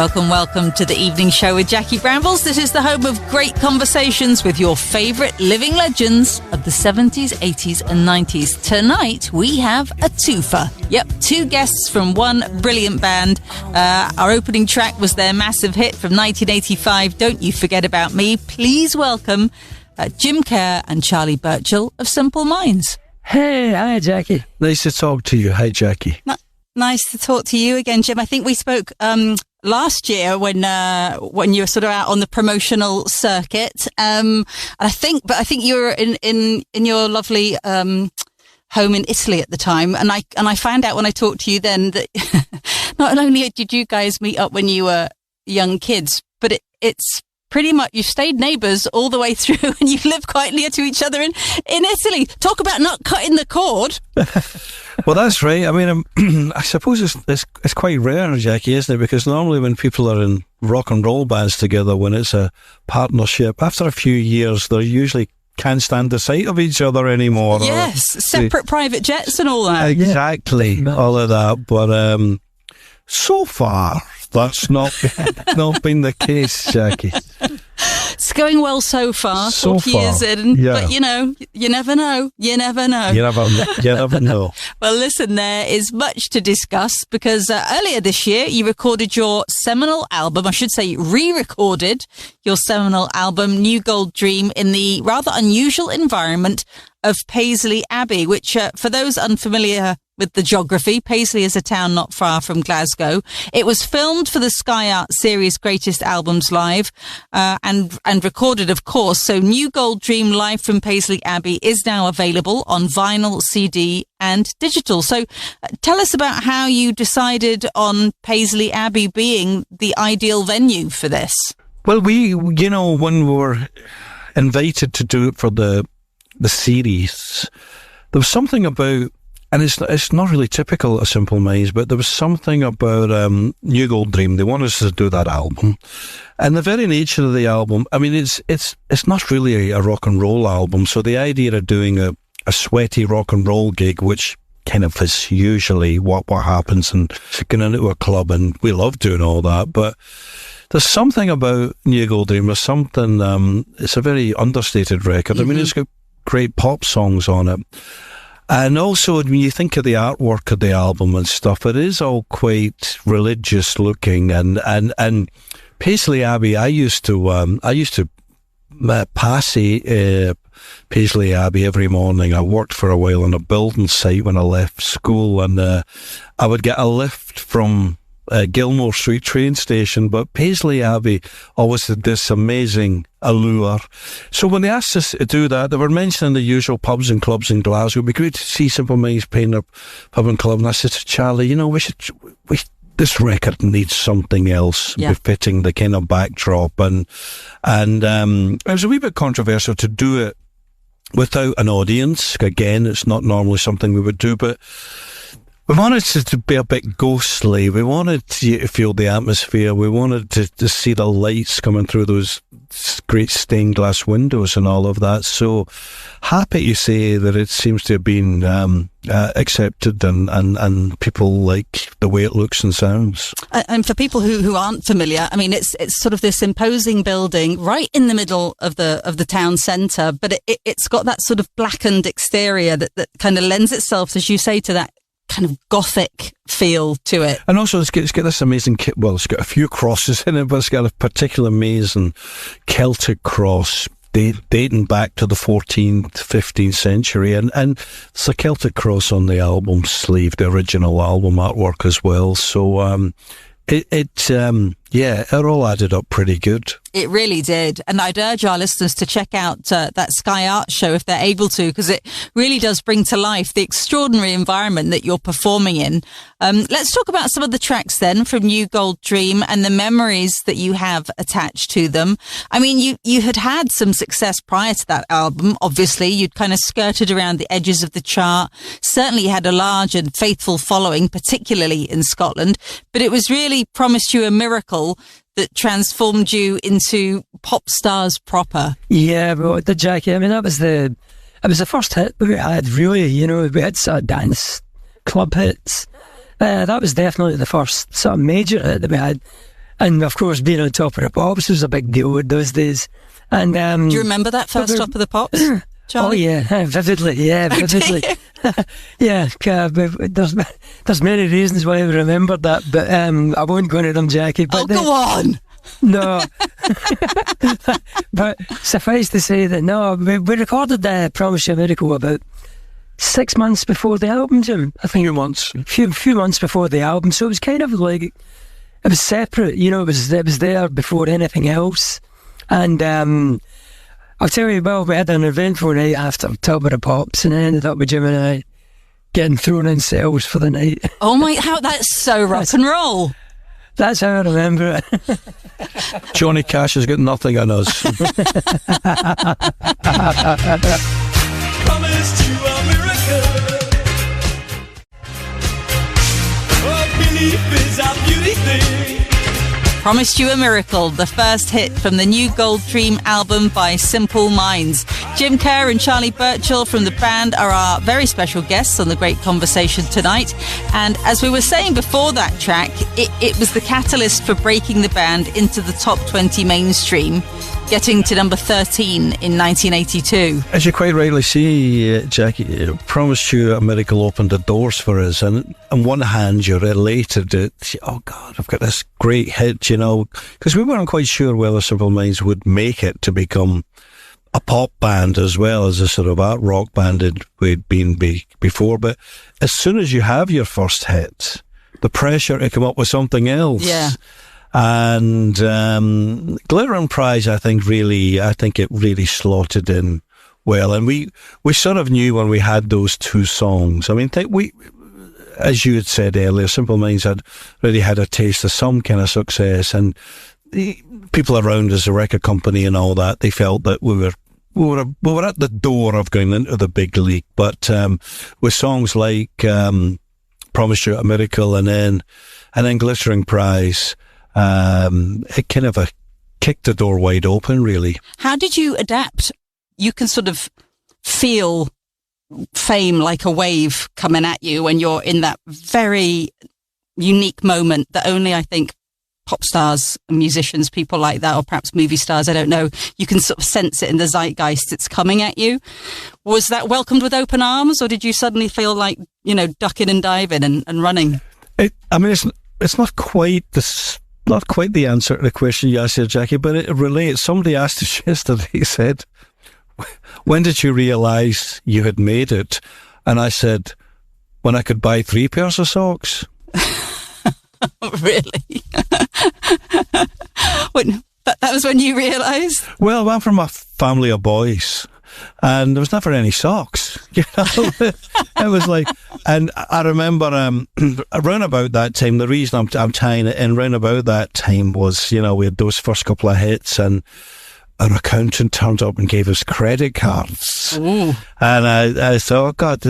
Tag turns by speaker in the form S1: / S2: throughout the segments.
S1: Welcome to the evening show with Jackie Brambles. This is the home of great conversations with your favourite living legends of the 70s, 80s and 90s. Tonight, we have a twofer. Yep, two guests from one brilliant band. Our opening track was their massive hit from 1985, Don't You Forget About Me. Please welcome J.Kerr and C.Burchill of Simple Minds.
S2: Hey, hi, Jackie.
S3: Nice to talk to you. Hi, Jackie.
S1: Nice to talk to you again, Jim. I think we spoke last year when you were sort of out on the promotional circuit. I think you were in your lovely home in Italy at the time, and I found out when I talked to you then that not only did you guys meet up when you were young kids, but it's pretty much you stayed neighbours all the way through, and you live quite near to each other in Italy. Talk about not cutting the cord.
S3: Well, that's right. I mean, I suppose it's quite rare, Jackie, isn't it? Because normally when people are in rock and roll bands together, when it's a partnership, after a few years, they usually can't stand the sight of each other anymore.
S1: Yes, separate private jets and all that.
S3: Exactly, yeah. All of that. But so far, that's not been the case, Jackie.
S1: It's going well so far.
S3: So
S1: 40 years in,
S3: yeah.
S1: But you never know. You never know.
S3: You never know.
S1: Well, listen, there is much to discuss because earlier this year you recorded your seminal album. I should say re-recorded your seminal album, New Gold Dream, in the rather unusual environment of Paisley Abbey, which for those unfamiliar with the geography, Paisley is a town not far from Glasgow. It was filmed for the Sky Art series Greatest Albums Live and recorded, of course. So New Gold Dream Live from Paisley Abbey is now available on vinyl, CD and digital. So tell us about how you decided on Paisley Abbey being the ideal venue for this.
S3: Well, when we were invited to do it for the series, there was something about, and it's not really typical of Simple Minds, but there was something about New Gold Dream. They wanted us to do that album, and the very nature of the album. I mean, it's not really a rock and roll album. So the idea of doing a sweaty rock and roll gig, which kind of is usually what happens, and going into a club, and we love doing all that, but there's something about New Gold Dream. There's something. It's a very understated record. Mm-hmm. I mean, it's got great pop songs on it. And also, when you think of the artwork of the album and stuff, it is all quite religious looking. And Paisley Abbey, I used to pass Paisley Abbey every morning. I worked for a while on a building site when I left school, and I would get a lift from Gilmore Street train station, but Paisley Abbey always had this amazing allure. So when they asked us to do that, they were mentioning the usual pubs and clubs in Glasgow. It'd be great to see Simple Minds playing a pub and club. And I said to Charlie, this record needs something else befitting the kind of backdrop. And it was a wee bit controversial to do it without an audience. Again, it's not normally something we would do, but we wanted to be a bit ghostly. We wanted you to feel the atmosphere. We wanted to see the lights coming through those great stained glass windows and all of that. So happy to say that it seems to have been accepted and people like the way it looks and sounds.
S1: And for people who aren't familiar, I mean, it's sort of this imposing building right in the middle of the town centre, but it's got that sort of blackened exterior that kind of lends itself, as you say, to that kind of gothic feel to it. And also
S3: it's got this amazing kit. Well, it's got a few crosses in it, but it's got a particular amazing Celtic cross dating back to the 14th, 15th century, and it's a Celtic cross on the album sleeve, the original album artwork as well. So it all added up pretty good.
S1: It really did. And I'd urge our listeners to check out that Sky Art show if they're able to, because it really does bring to life the extraordinary environment that you're performing in. Let's talk about some of the tracks then from New Gold Dream and the memories that you have attached to them. I mean, you had some success prior to that album. Obviously, you'd kind of skirted around the edges of the chart. Certainly had a large and faithful following, particularly in Scotland. But it was really promised you a miracle that transformed you into pop stars proper.
S2: Yeah, well, the Jackie, I mean, it was the first hit we had, really. We had sort of dance club hits. That was definitely the first sort of major hit that we had. And of course, being on Top of the Pops was a big deal in those days. And
S1: do you remember that first Top of the Pops, Charlie?
S2: Oh yeah, vividly. Yeah, vividly. Yeah, there's many reasons why I remember that, but I won't go into them, Jackie. But
S1: go on.
S2: No. But suffice to say that we recorded Promise You a Miracle about 6 months before the album, Jim.
S3: I think a
S2: few months before the album, so it was kind of like it was separate. You know, it was there before anything else. And I'll tell you, well, we had an eventful night after Top of the Pops, and I ended up with Jim and I getting thrown in cells for the night.
S1: Oh my! That's so rock and roll.
S2: That's how I remember it.
S3: Johnny Cash has got nothing on us.
S4: Promised you a miracle. Oh, belief is a beauty thing.
S1: Promised You a Miracle, the first hit from the new Gold Dream album by Simple Minds. J.Kerr and Charlie Burchill from the band are our very special guests on The Great Conversation tonight. And as we were saying before that track, it was the catalyst for breaking the band into the top 20 mainstream, getting to number 13 in 1982.
S3: As you quite rightly see, Jackie, Promised You a Miracle opened the doors for us. And on one hand, you're elated that, oh God, I've got this great hit, you know, because we weren't quite sure whether Simple Minds would make it to become a pop band as well as a sort of art rock band we'd been before. But as soon as you have your first hit, the pressure to come up with something else.
S1: Yeah.
S3: And Glitter and Prize, I think it really slotted in well. And we sort of knew when we had those two songs. I mean, as you had said earlier, Simple Minds had already had a taste of some kind of success, and the people around us, the record company and all that, they felt that we were at the door of going into the big league. But with songs like Promise You a Miracle and then Glittering Prize, it kind of kicked the door wide open, really.
S1: How did you adapt? You can sort of feel fame like a wave coming at you when you're in that very unique moment that only, I think, pop stars, musicians, people like that, or perhaps movie stars, I don't know, you can sort of sense it in the zeitgeist, it's coming at you. Was that welcomed with open arms, or did you suddenly feel like, you know, ducking and diving and running?
S3: It's not quite the answer to the question you asked here, Jackie, but it relates. Somebody asked us yesterday, he said, when did you realise you had made it? And I said, when I could buy 3 pairs of socks.
S1: Really? That was when you realised?
S3: Well, I'm from a family of boys, and there was never any socks. You know, it was like, and I remember around about that time. The reason I'm tying it in round about that time was, you know, we had those first couple of hits, and our accountant turned up and gave us credit cards.
S1: Ooh.
S3: And I thought, oh God,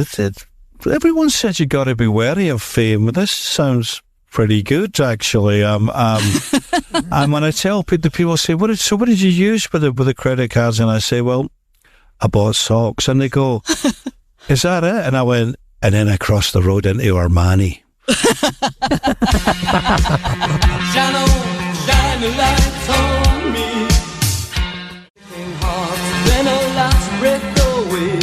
S3: everyone said you got to be wary of fame. This sounds pretty good, actually. And when I tell people say, what did you use with the credit cards? And I say, well, I bought socks. And they go, is that it? And I went, and then I crossed the road into Armani.
S4: Shine on, shine the lights on me. Then a last breath away.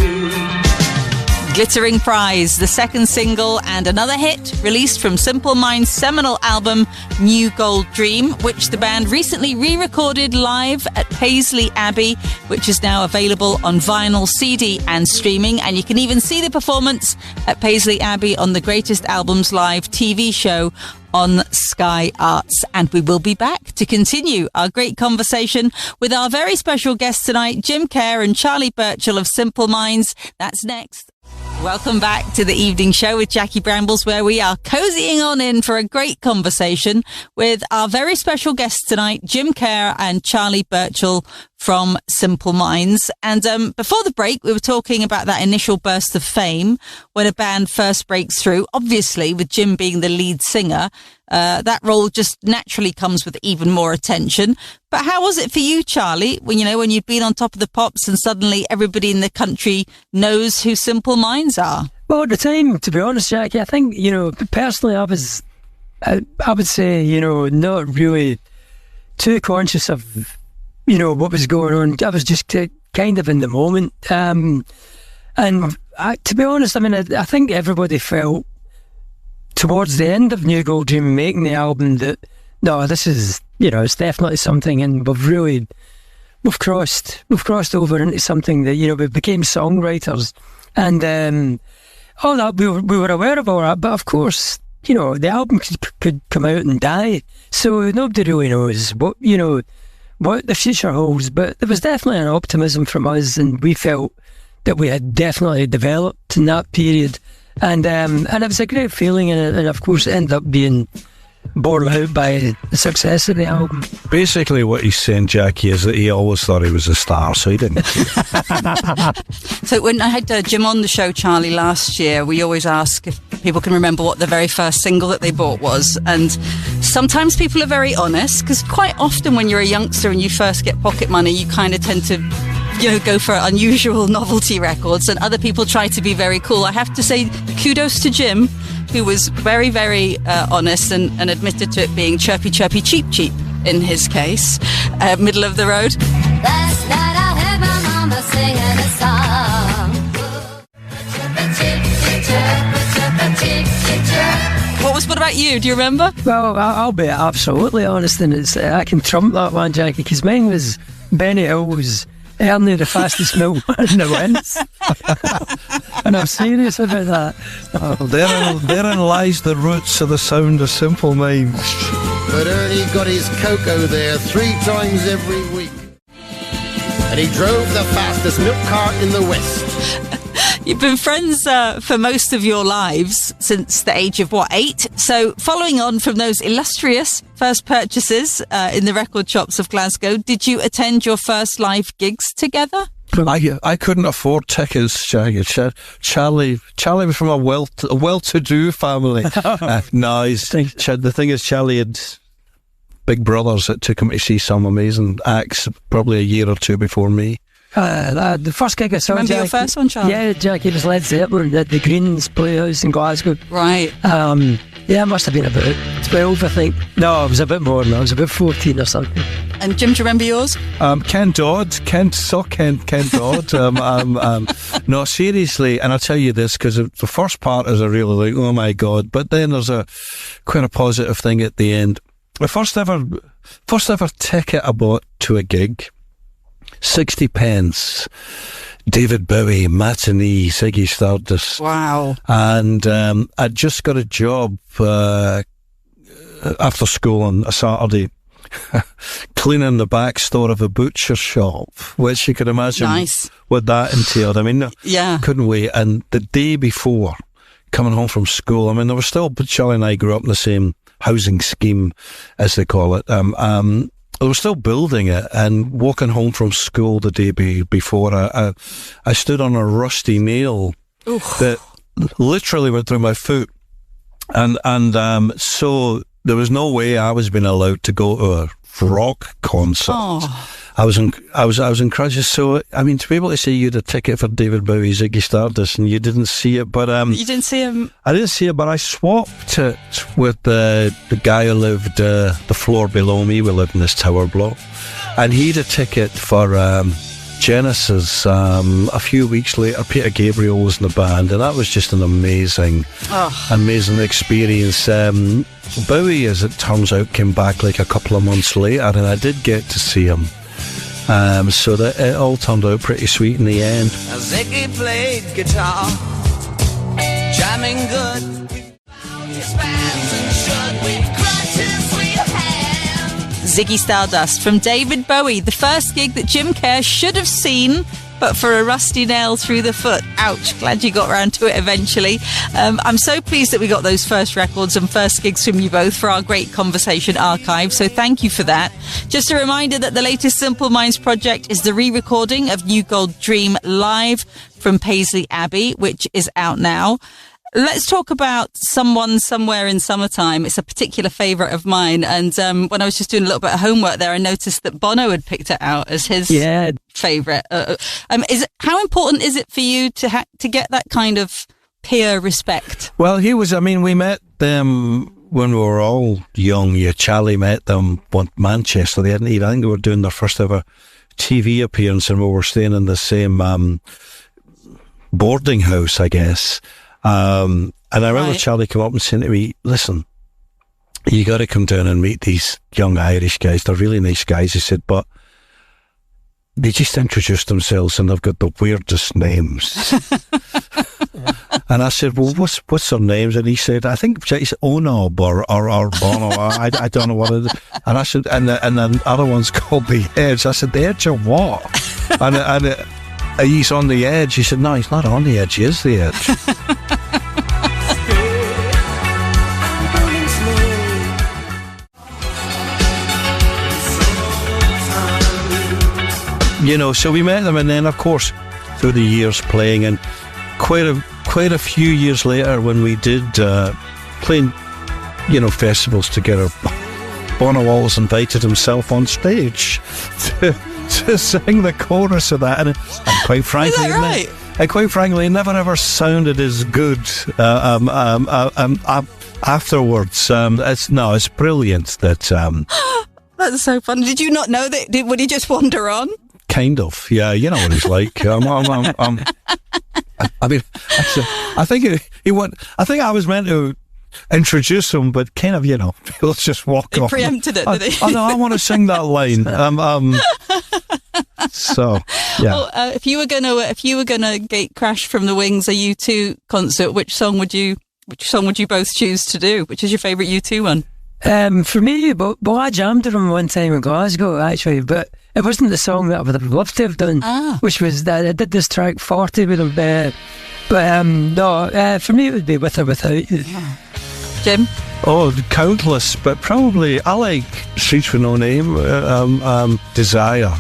S1: Glittering Prize, the second single and another hit released from Simple Minds' seminal album New Gold Dream, which the band recently re-recorded live at Paisley Abbey, which is now available on vinyl, CD and streaming. And you can even see the performance at Paisley Abbey on the Greatest Albums Live TV show on Sky Arts. And we will be back to continue our great conversation with our very special guests tonight, J.Kerr and Charlie Burchill of Simple Minds. That's next. Welcome back to the evening show with Jackie Brambles, where we are cozying on in for a great conversation with our very special guests tonight, J.Kerr and Charlie Burchill from Simple Minds. And before the break, we were talking about that initial burst of fame when a band first breaks through. Obviously, with Jim being the lead singer, that role just naturally comes with even more attention. But how was it for you, Charlie, when you'd been on Top of the Pops and suddenly everybody in the country knows who Simple Minds are?
S2: Well, at the time, to be honest, Jackie, I think, personally, I would say, not really too conscious of, you know, what was going on. I was just kind of in the moment. And to be honest, I mean, I think everybody felt towards the end of New Gold Dream making the album that, no, this is, you know, it's definitely something, and we've crossed over into something that, you know, we became songwriters, and all that, we were aware of all that, but of course, you know, the album could come out and die, so nobody really knows what the future holds, but there was definitely an optimism from us, and we felt that we had definitely developed in that period, and it was a great feeling, and of course it ended up being borne out by the success of the album.
S3: Basically what he's saying, Jackie, is that he always thought he was a star, so he didn't.
S1: So when I had Jim on the show, Charlie, last year, we always ask if people can remember what the very first single that they bought was, and sometimes people are very honest, because quite often when you're a youngster and you first get pocket money, you kind of tend to, you know, go for unusual novelty records, and other people try to be very cool. I have to say kudos to Jim, who was very, very honest and admitted to it being chirpy, chirpy, cheap, cheap in his case. Middle of the road.
S5: Last night I heard my mama singing a song.
S1: What about you? Do you remember?
S2: Well, I'll be absolutely honest, and I can trump that one, Jackie, because mine was Benny Hill's Ernie, the fastest mill in the winds. And I'm serious about that.
S3: Oh, therein lies the roots of the sound of Simple Minds.
S6: But Ernie got his cocoa there 3 times every week. And he drove the fastest milk cart in the West.
S1: You've been friends for most of your lives, since the age of, 8? So following on from those illustrious first purchases in the record shops of Glasgow, did you attend your first live gigs together?
S3: I couldn't afford tickets, Jackie. Charlie was from a well-to-do family. No, the thing is, Charlie had big brothers that took him to see some amazing acts, probably a year or 2 before me.
S2: The first gig I saw,
S1: Remember
S2: Jackie,
S1: your first one, Charlie?
S2: Yeah, Jackie, was Led Zeppelin at the Greens Playhouse in Glasgow.
S1: Right.
S2: Yeah, it must have been about 12, I think. No, it was a bit more than that. I was about 14 or something.
S1: And Jim, do you remember yours?
S3: Ken Dodd. Ken Dodd. No, seriously, and I'll tell you this, because the first part is a really like, oh my God, but then there's quite a positive thing at the end. The first ever ticket I bought to a gig, 60 pence, David Bowie, matinee, Ziggy Stardust.
S1: Wow.
S3: And I'd just got a job after school on a Saturday cleaning the back store of a butcher shop, which you could imagine what that entailed. I mean,
S1: yeah,
S3: couldn't wait. And the day before, coming home from school, I mean, there was still, Charlie and I grew up in the same housing scheme, as they call it. I was still building it, and walking home from school the day before, I stood on a rusty nail that literally went through my foot, and so there was no way I was being allowed to go to a rock concert.
S1: Oh.
S3: I was in crutches. So I mean, to be able to say you had a ticket for David Bowie, Ziggy Stardust, and you didn't see it, but
S1: you didn't see him.
S3: I didn't see it, but I swapped it with the guy who lived the floor below me. We lived in this tower block, and he had a ticket for Genesis. A few weeks later, Peter Gabriel was in the band, and that was just an amazing experience. Bowie, as it turns out, came back like a couple of months later, and I did get to see him. So that it all turned out pretty sweet in the end.
S4: Ziggy played guitar, jamming good.
S1: Ziggy Stardust from David Bowie, the first gig that J.Kerr should have seen, but for a rusty nail through the foot. Ouch. Glad you got around to it eventually. I'm so pleased that we got those first records and first gigs from you both for our great conversation archive, so thank you for that. Just a reminder that the latest Simple Minds project is the re-recording of New Gold Dream live from Paisley Abbey, which is out now. Let's talk about Someone Somewhere in Summertime. It's a particular favourite of mine, and when I was just doing a little bit of homework there, I noticed that Bono had picked it out as his favourite. How important is it for you to get that kind of peer respect?
S3: Well, he was. I mean, we met them when we were all young, Charlie met them at Manchester. They hadn't even, I think they were doing their first ever TV appearance, and we were staying in the same boarding house, I guess. And I remember Charlie come up and saying to me, listen, you got to come down and meet these young Irish guys. They're really nice guys. He said, but they just introduced themselves and they've got the weirdest names. And I said, well, what's their names? And he said, I think it's Onob or Bono. I don't know what it is. And I said, and then other one's called The Edge. I said, The Edge of what? and he's on the edge. He said, no, he's not on the edge. He is the edge. So we met them, and then, of course, through the years playing, and quite a few years later, when we did playing, festivals together, Bono always invited himself on stage to sing the chorus of that, and quite frankly,
S1: is that right?
S3: Quite frankly, it never ever sounded as good afterwards. It's brilliant that.
S1: That's so fun. Did you not know that? Would he just wander on?
S3: Kind of, yeah. You know what he's like. I mean, actually, I think he went. I think I was meant to introduce him, but kind of, he'll just walk off.
S1: He preempted it, did he?
S3: Oh no, I want to sing that line. So yeah.
S1: Well, if you were gonna gate crash from the Wings a U2 concert, which song would you both choose to do? Which is your favourite U2 one?
S2: For me, but I jammed to them one time in Glasgow, actually, but it wasn't the song that I would have loved to have done, which was that I did this track 40 with them. No, for me it would be With or Without You.
S1: Jim?
S3: Oh, countless, but probably I like Streets with No Name, Desire.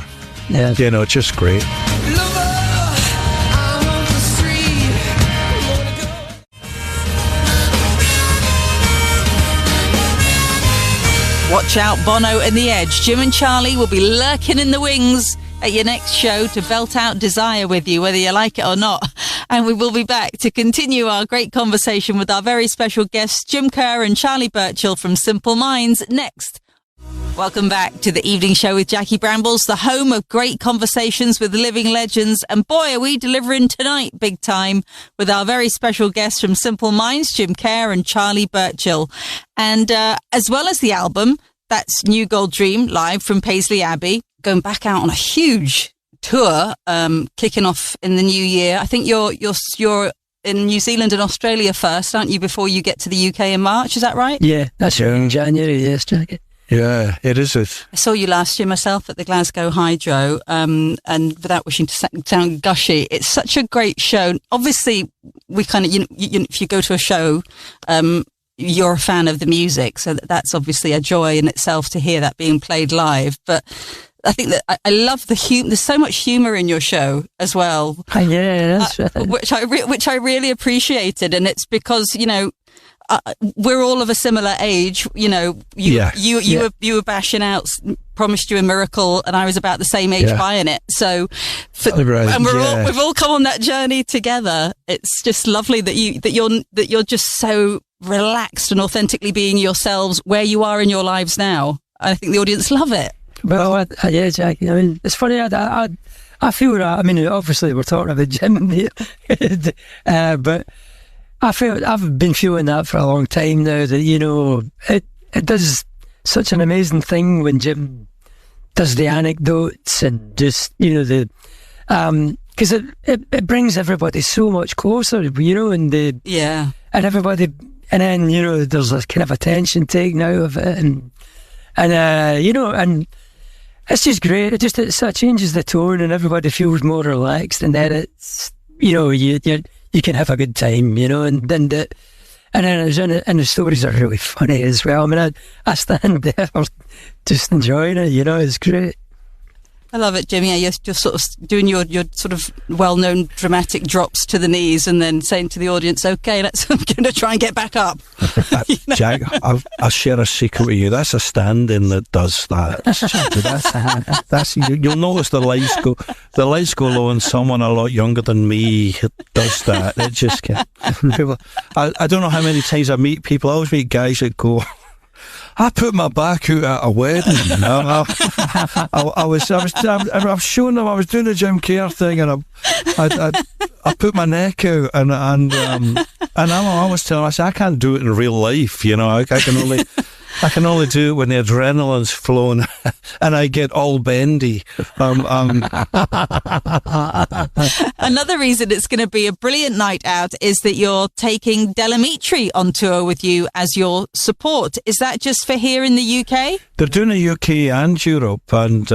S2: Yeah.
S3: Just great.
S1: Watch out, Bono and The Edge. Jim and Charlie will be lurking in the wings at your next show to belt out Desire with you, whether you like it or not. And we will be back to continue our great conversation with our very special guests, J.Kerr and Charlie Burchill from Simple Minds, next. Welcome back to the evening show with Jackie Brambles, the home of great conversations with living legends. And boy, are we delivering tonight big time with our very special guests from Simple Minds, J.Kerr and Charlie Burchill. And as well as the album, that's New Gold Dream, live from Paisley Abbey, going back out on a huge tour, kicking off in the new year. I think you're in New Zealand and Australia first, aren't you, before you get to the UK in March? Is that right?
S2: Yeah, that's right, in January, yes, Jackie.
S3: Yeah, it is.
S1: I saw you last year myself at the Glasgow Hydro, and without wishing to sound gushy, it's such a great show. Obviously, we kind of, if you go to a show, you're a fan of the music, so that's obviously a joy in itself to hear that being played live. But I think that I love there's so much humour in your show as well.
S2: Yeah, that's right.
S1: Which I really appreciated, and it's because we're all of a similar age. You were bashing out Promised You a Miracle, and I was about the same age buying it. So, and we've all come on that journey together. It's just lovely that you're just so relaxed and authentically being yourselves where you are in your lives now. I think the audience love it.
S2: Well, yeah, Jackie. I mean, it's funny. I feel that. I mean, obviously we're talking about Jim here, but I've been feeling that for a long time now, that, it does such an amazing thing when Jim does the anecdotes and just, because it brings everybody so much closer, and everybody, and then, there's this kind of attention taken out of it, and it's just great. It sort of changes the tone and everybody feels more relaxed, and then it's, you can have a good time, and then the stories are really funny as well. I mean, I stand there just enjoying it, it's great.
S1: I love it, Jim. Yeah, you're just sort of doing your sort of well-known dramatic drops to the knees and then saying to the audience, okay, I'm going to try and get back up.
S3: Jack, I'll share a secret with you. That's a stand-in that does that. That's you'll notice the lights go low and someone a lot younger than me does that. It just can't. I don't know how many times I meet people. I always meet guys that go, I put my back out at a wedding. I was showing them I was doing the J.Kerr thing, and I put my neck out, and I'm always telling them, I said, I can't do it in real life. I can only do it when the adrenaline's flowing and I get all bendy.
S1: Another reason it's going to be a brilliant night out is that you're taking Delamitri on tour with you as your support. Is that just for here in the UK?
S3: They're doing the UK and Europe, and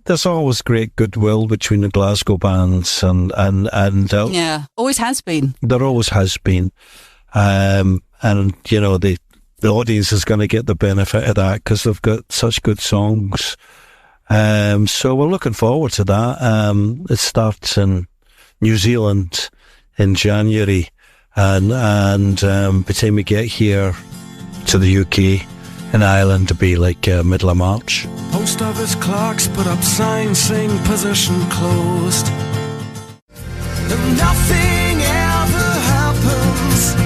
S3: there's always great goodwill between the Glasgow bands, and
S1: yeah, always has been.
S3: There always has been, and the audience is going to get the benefit of that because they've got such good songs. So we're looking forward to that. It starts in New Zealand in January, and by the time we get here to the UK in Ireland, to be like middle of March.
S4: Post office clerks put up signs saying position closed. And nothing ever happens.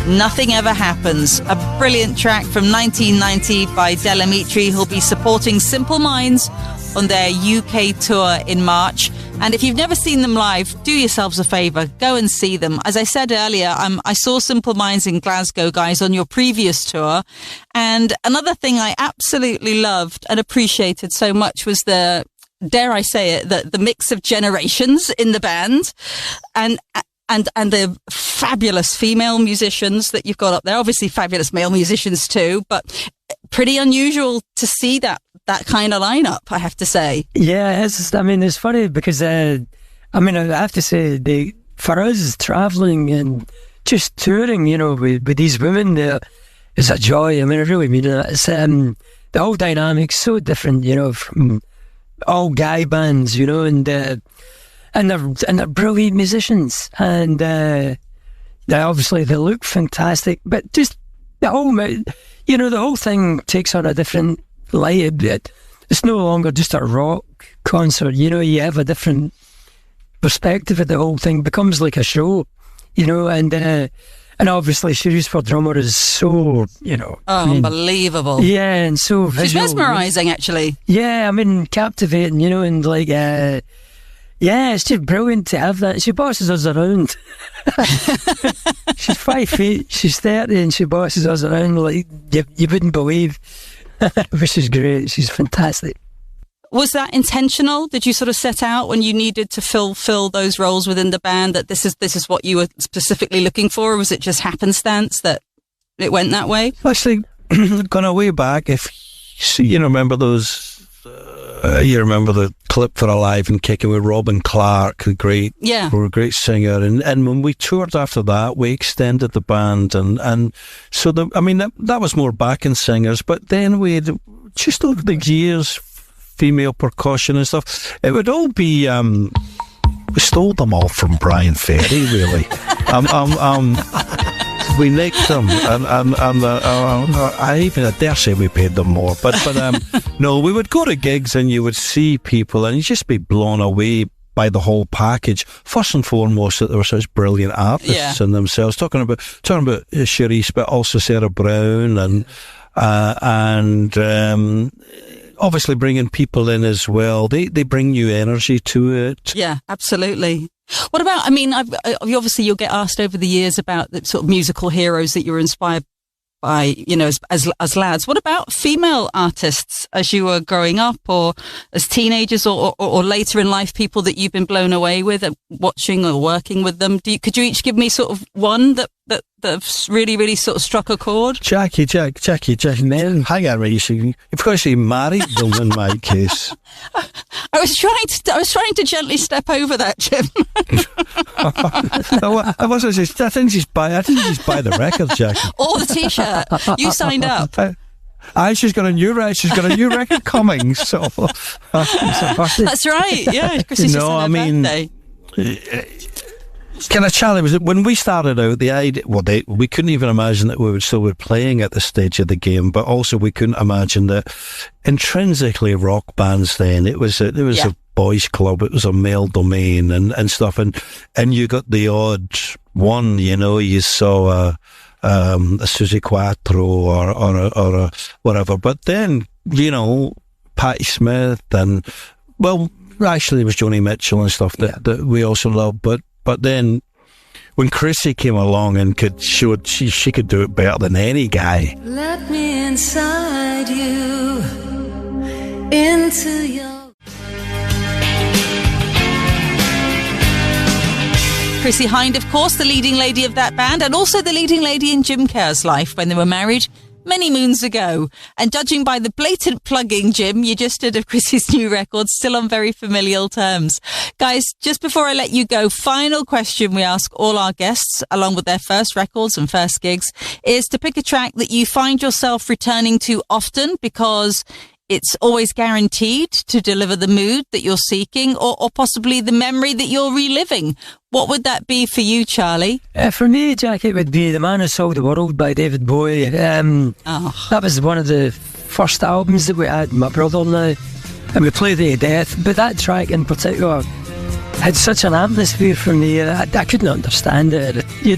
S1: Nothing Ever Happens, a brilliant track from 1990 by Delamitri, who'll be supporting Simple Minds on their UK tour in March. And if you've never seen them live, do yourselves a favour, go and see them. As I said earlier, I saw Simple Minds in Glasgow, guys, on your previous tour. And another thing I absolutely loved and appreciated so much was dare I say it, the mix of generations in the band, and the fabulous female musicians that you've got up there. Obviously fabulous male musicians too, but pretty unusual to see that kind of lineup, I have to say.
S2: Yeah, it's funny because I have to say, for us travelling and just touring, with these women, is a joy. I really mean it. It's the whole dynamic's so different, from all guy bands, and they're brilliant musicians, and they look fantastic. But just the whole thing takes on a different light. It's no longer just a rock concert. You have a different perspective of the whole thing. It becomes like a show, and obviously Sharice for drummer is so
S1: unbelievable.
S2: Yeah, and so visual.
S1: She's mesmerising, actually.
S2: Yeah, captivating. And like. Yeah, it's just brilliant to have that. She bosses us around. She's 5 feet, she's 30, and she bosses us around like you wouldn't believe. Which is great. She's fantastic.
S1: Was that intentional? Did you sort of set out when you needed to fill those roles within the band that this is what you were specifically looking for, or was it just happenstance that it went that way?
S3: Actually, gone way back, if you remember those. You remember the clip for Alive and Kicking with Robin Clark, a great singer, and when we toured after that, we extended the band, and so that was more backing singers, but then we had just over the years, female percussion and stuff. It would all be we stole them all from Brian Ferry, really. We nicked them, and I dare say we paid them more. But no, we would go to gigs and you would see people and you'd just be blown away by the whole package. First and foremost, that there were such brilliant artists in themselves. Talking about Sharice, but also Sarah Brown and obviously bringing people in as well. They bring new energy to it.
S1: Yeah, absolutely. What about, obviously you'll get asked over the years about the sort of musical heroes that you were inspired by, as lads. What about female artists as you were growing up, or as teenagers, or later in life, people that you've been blown away with, watching or working with them? Could you each give me sort of one that really, really sort of struck a chord?
S3: Jackie, man, hang on, you've got to say married them in my case.
S1: I was trying to gently step over that, Jim.
S3: I didn't just buy the record, Jackie.
S1: Or the T-shirt. You signed up.
S3: She's got a new record coming. So
S1: That's right. Yeah, Chrissy's just on her birthday.
S3: Kind of Charlie, was it when we started out? The idea, we couldn't even imagine that we would still be playing at this stage of the game, but also we couldn't imagine that intrinsically rock bands. Then it was a boys' club, it was a male domain and stuff, and you got the odd one. You saw a Susie Quattro or a whatever, but then Patti Smith and actually it was Joni Mitchell and stuff that we also loved, but then when Chrissy came along and showed she could do it better than any guy.
S5: Let me inside you, into your...
S1: Chrissie Hynde, of course, the leading lady of that band, and also the leading lady in Jim Kerr's life when they were married many moons ago. And judging by the blatant plugging, Jim, you just did of Chrissy's new record, still on very familial terms. Guys, just before I let you go, final question we ask all our guests, along with their first records and first gigs, is to pick a track that you find yourself returning to often because it's always guaranteed to deliver the mood that you're seeking, or possibly the memory that you're reliving. What would that be for you, Charlie?
S2: For me, Jack, it would be The Man Who Sold the World by David Bowie. That was one of the first albums that we had, my brother and I, and we played it to death. But that track in particular had such an atmosphere for me. I couldn't understand it.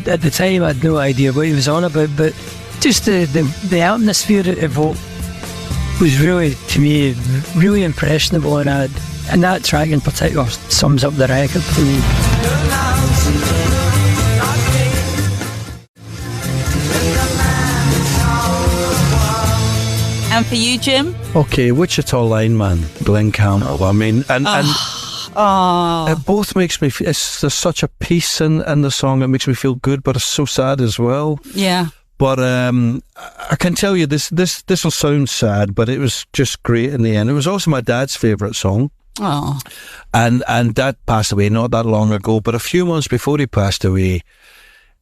S2: At the time, I had no idea what he was on about, but just the atmosphere it evoked was really, to me, really impressionable, and that track in particular sums up the record for me.
S1: And for you, Jim?
S3: Okay, Wichita Lineman, Glenn Campbell. I mean, and it both makes me feel, there's such a peace in the song. It makes me feel good, but it's so sad as well.
S1: Yeah.
S3: But I can tell you this will sound sad, but it was just great in the end. It was also my dad's favourite song.
S1: Oh.
S3: And Dad passed away not that long ago, but a few months before he passed away,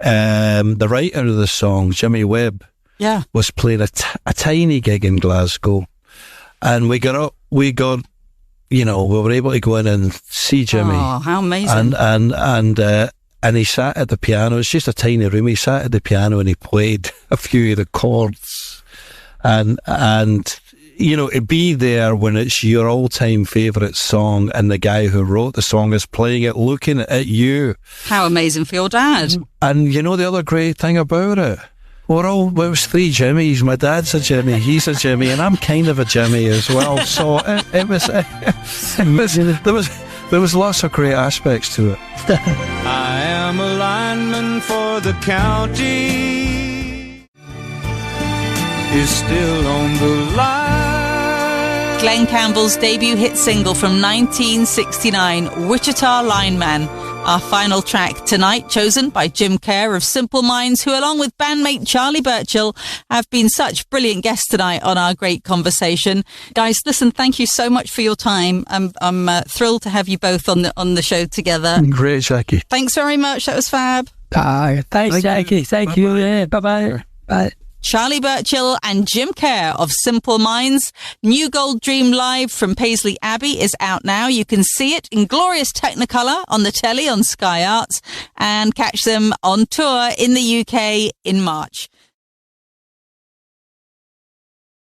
S3: the writer of the song, Jimmy Webb, was playing a tiny gig in Glasgow, and we were able to go in and see Jimmy.
S1: Oh, how amazing!
S3: And he sat at the piano. It's just a tiny room. He sat at the piano and he played a few of the chords. And to be there when it's your all-time favourite song and the guy who wrote the song is playing it, looking at you.
S1: How amazing for your dad.
S3: And the other great thing about it? It was three Jimmys. My dad's a Jimmy, he's a Jimmy, and I'm kind of a Jimmy as well. So there was lots of great aspects to it.
S4: I am a lineman for the county. Is still on the line.
S1: Glenn Campbell's debut hit single from 1969, Wichita Lineman. Our final track tonight, chosen by Jim Kerr of Simple Minds, who along with bandmate Charlie Burchill have been such brilliant guests tonight on our great conversation. Guys, listen, thank you so much for your time. I'm thrilled to have you both on the show together.
S3: Great, Jackie.
S1: Thanks very much. That was fab.
S2: Thanks, Jackie. Thank you. Yeah, bye-bye. Bye.
S1: Charlie Burchill and Jim Kerr of Simple Minds. New Gold Dream Live from Paisley Abbey is out now. You can see it in glorious Technicolor on the telly on Sky Arts and catch them on tour in the UK in March.